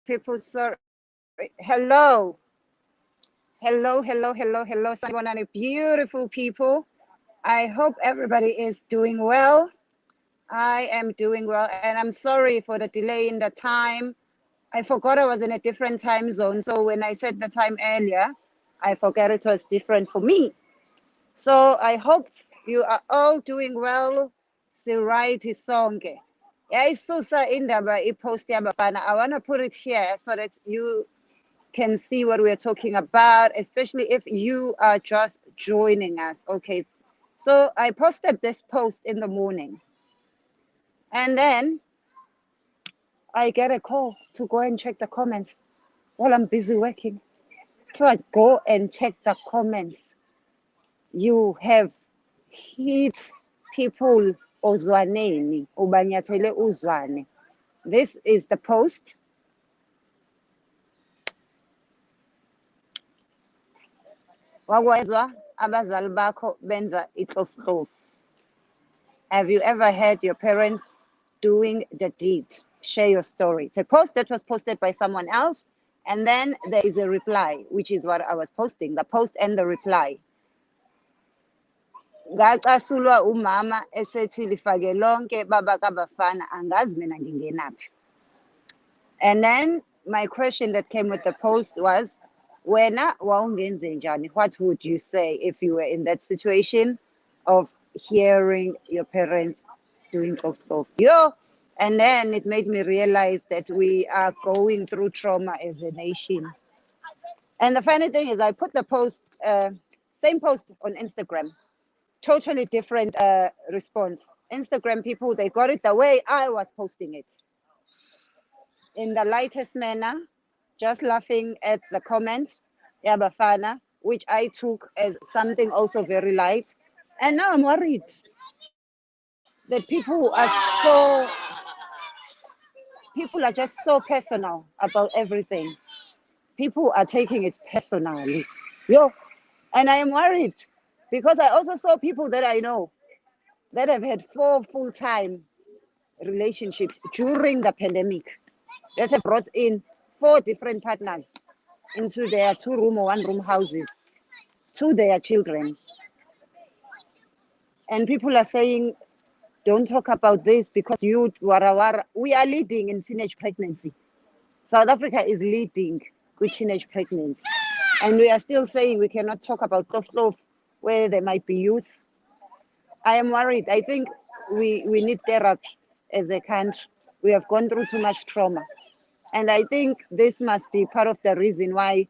people. Sorry. Hello. Hello, Sanibonani. Beautiful people. I hope everybody is doing well. I am doing well, and I'm sorry for the delay in the time. I forgot I was in a different time zone. So when I said the time earlier, I forgot it was different for me. So I hope you are all doing well. Siright sonke. Yayisusa indaba ipost yabafana. I want to put it here so that you can see what we're talking about, especially if you are just joining us. Okay. So I posted this post in the morning, and then I get a call to go and check the comments while I'm busy working. So I go and check the comments. You have hit people ozwaneni, ubanyathele uzwane. This is the post. Wakwezwa abazali bakho benza itloflof. Have you ever heard your parents doing the deed? Share your story. It's a post that was posted by someone else, and then there is a reply, which is what I was posting, the post and the reply. Ngacasulwa umama esethi lifake lonke baba kabafana angazi mina ngingenaphi. And then my question that came with the post was, wena wawungenze njani? What would you say if you were in that situation of hearing your parents doing of yo? And then it made me realize that we are going through trauma as a nation. And the funny thing is, I put the post, same post on Instagram, totally different response. Instagram people, they got it the way I was posting it, in the lightest manner, just laughing at the comments, Yabafana, which I took as something also very light. And now I'm worried that people are just so personal about everything. People are taking it personally. Yo, and I am worried because I also saw people that I know that have had 4 full-time relationships during the pandemic, that have brought in 4 different partners into their 2-room or 1-room houses to their children. And people are saying, don't talk about this because you, warawara. We are leading in teenage pregnancy. South Africa is leading with teenage pregnancy. And we are still saying we cannot talk about Toflof where there might be youth. I am worried. I think we need therapy as a country. We have gone through too much trauma. And I think this must be part of the reason why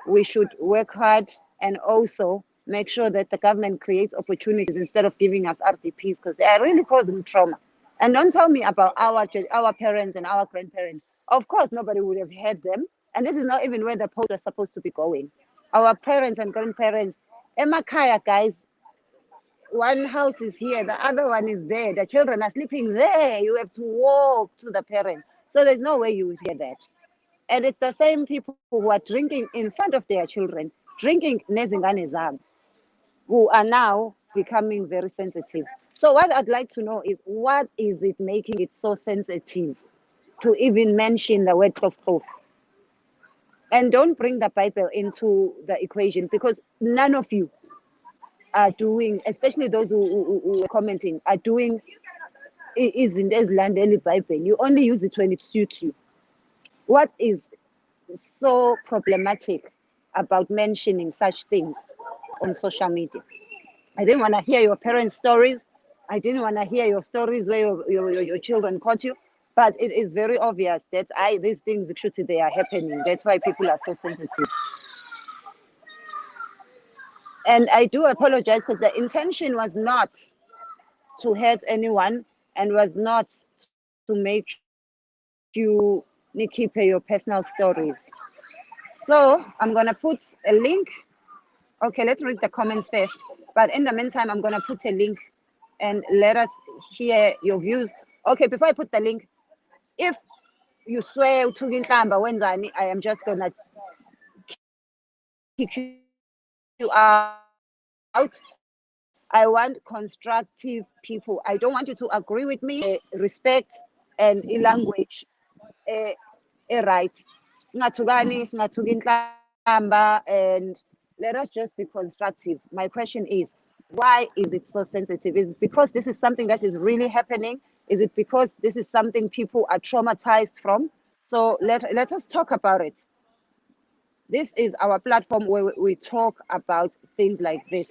we should work hard and also make sure that the government creates opportunities instead of giving us RDPs because they are really causing trauma. And don't tell me about our parents and our grandparents. Of course, nobody would have heard them. And this is not even where the post was supposed to be going. Our parents and grandparents, Emakaya, guys, one house is here, the other one is there. The children are sleeping there. You have to walk to the parents. So there's no way you would hear that. And it's the same people who are drinking in front of their children, drinking nezingane zabo, who are now becoming very sensitive. So what I'd like to know is, what is it making it so sensitive to even mention the word of? And don't bring the Bible into the equation because none of you are doing, especially those who are commenting, are doing isn't as landeli Bible. You only use it when it suits you. What is so problematic about mentioning such things on social media? I didn't want to hear your parents' stories. I didn't want to hear your stories where your children caught you. But it is very obvious that these things should they are happening. That's why people are so sensitive. And I do apologize because the intention was not to hurt anyone and was not to make you keep your personal stories. So I'm going to put a link. Okay, let's read the comments first. But in the meantime, I'm going to put a link and let us hear your views. Okay, before I put the link, if you swear to Gintamba Wenzani, I am just going to kick you out. I want constructive people. I don't want you to agree with me. Respect and language. right. Singathukani, singathuki inhlamba, and let us just be constructive. My question is, why is it so sensitive? Is it because this is something that is really happening? Is it because this is something people are traumatized from? So let us talk about it. This is our platform where we talk about things like this.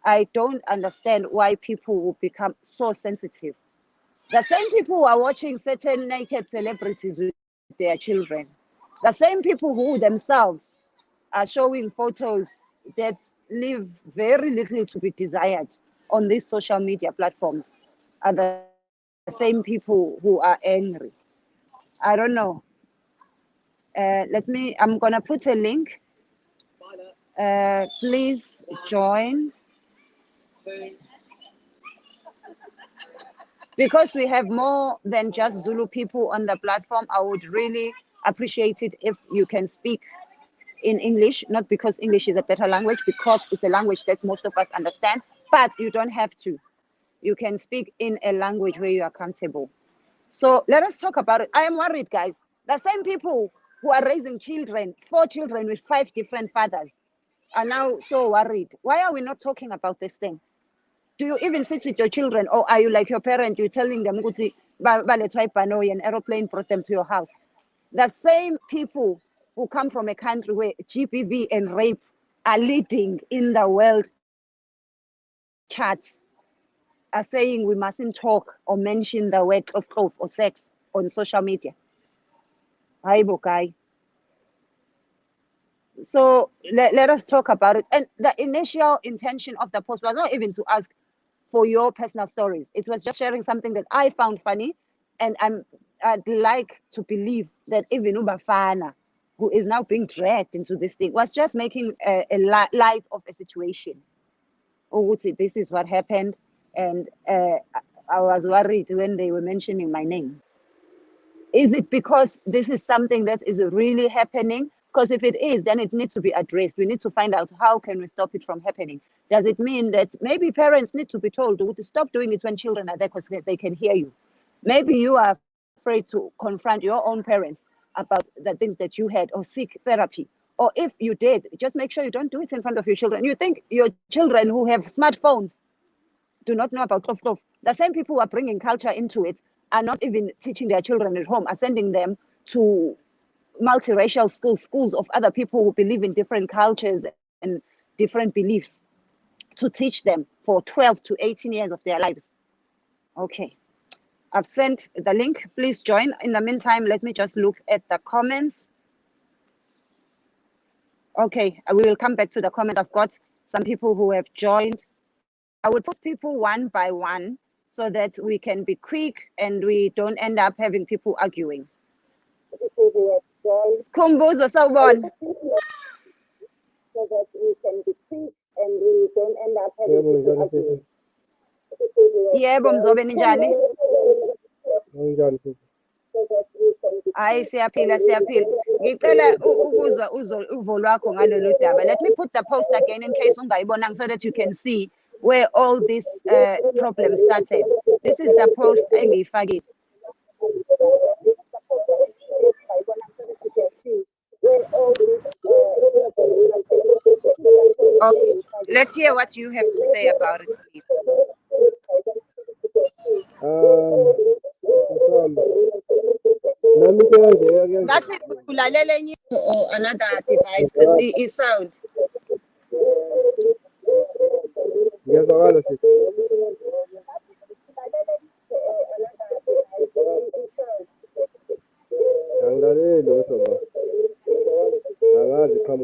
I don't understand why people will become so sensitive. The same people who are watching certain naked celebrities with their children, the same people who themselves are showing photos that leave very little to be desired on these social media platforms, are the same people who are angry. I don't know. I'm going to put a link. Please join. Because we have more than just Zulu people on the platform, I would really appreciate it if you can speak in English, not because English is a better language, because it's a language that most of us understand, but you don't have to. You can speak in a language where you are comfortable. So let us talk about it. I am worried, guys. The same people who are raising children, 4 children with 5 different fathers, are now so worried. Why are we not talking about this thing? Do you even sit with your children, or are you like your parent? You're telling them, an aeroplane brought them to your house. The same people who come from a country where GBV and rape are leading in the world charts are saying we mustn't talk or mention the word of or sex on social media. Hi, Bokai. So let us talk about it. And the initial intention of the post was not even to ask for your personal stories. It was just sharing something that I found funny. And I'd like to believe that even Ubafana, who is now being dragged into this thing, was just making a light of a situation. Oh, this is what happened. And I was worried when they were mentioning my name. Is it because this is something that is really happening? Because if it is, then it needs to be addressed. We need to find out how can we stop it from happening. Does it mean that maybe parents need to be told to stop doing it when children are there because they can hear you? Maybe you are afraid to confront your own parents about the things that you had or seek therapy. Or if you did, just make sure you don't do it in front of your children. You think your children who have smartphones do not know about Klof. The same people who are bringing culture into it are not even teaching their children at home, are sending them to multiracial schools of other people who believe in different cultures and different beliefs to teach them for 12 to 18 years of their lives. Okay, I've sent the link. Please join. In the meantime, let me just look at the comments. Okay, we will come back to the comments. I've got some people who have joined. I will put people one by one so that we can be quick and we don't end up having people arguing. Sikhumbuzo sawubona. So that we can be quick and we don't end up having people arguing. Yebo Mzobe ninjani? Hayi siyaphila. Ngicela ukuzwa uvo lwakho ngalolu daba. Let me put the post again in case ungayibonanga so that you can see where all this problem started. This is the post engiyifakile. Okay, let's hear what you have to say about it, please. That's it. Ulalele or another device because it sound.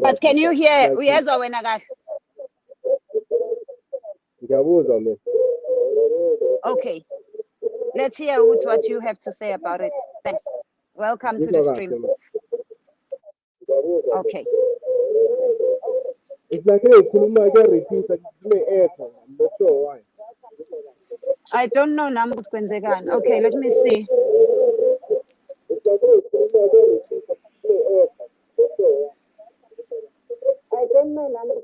But can you hear? Uyezwa wena kahle? Okay. Let's hear what you have to say about it. Thanks. Welcome to the stream. Okay. It's like Hallo repeat, I'm not sure why. I don't know number. Okay, let me see. I don't know number.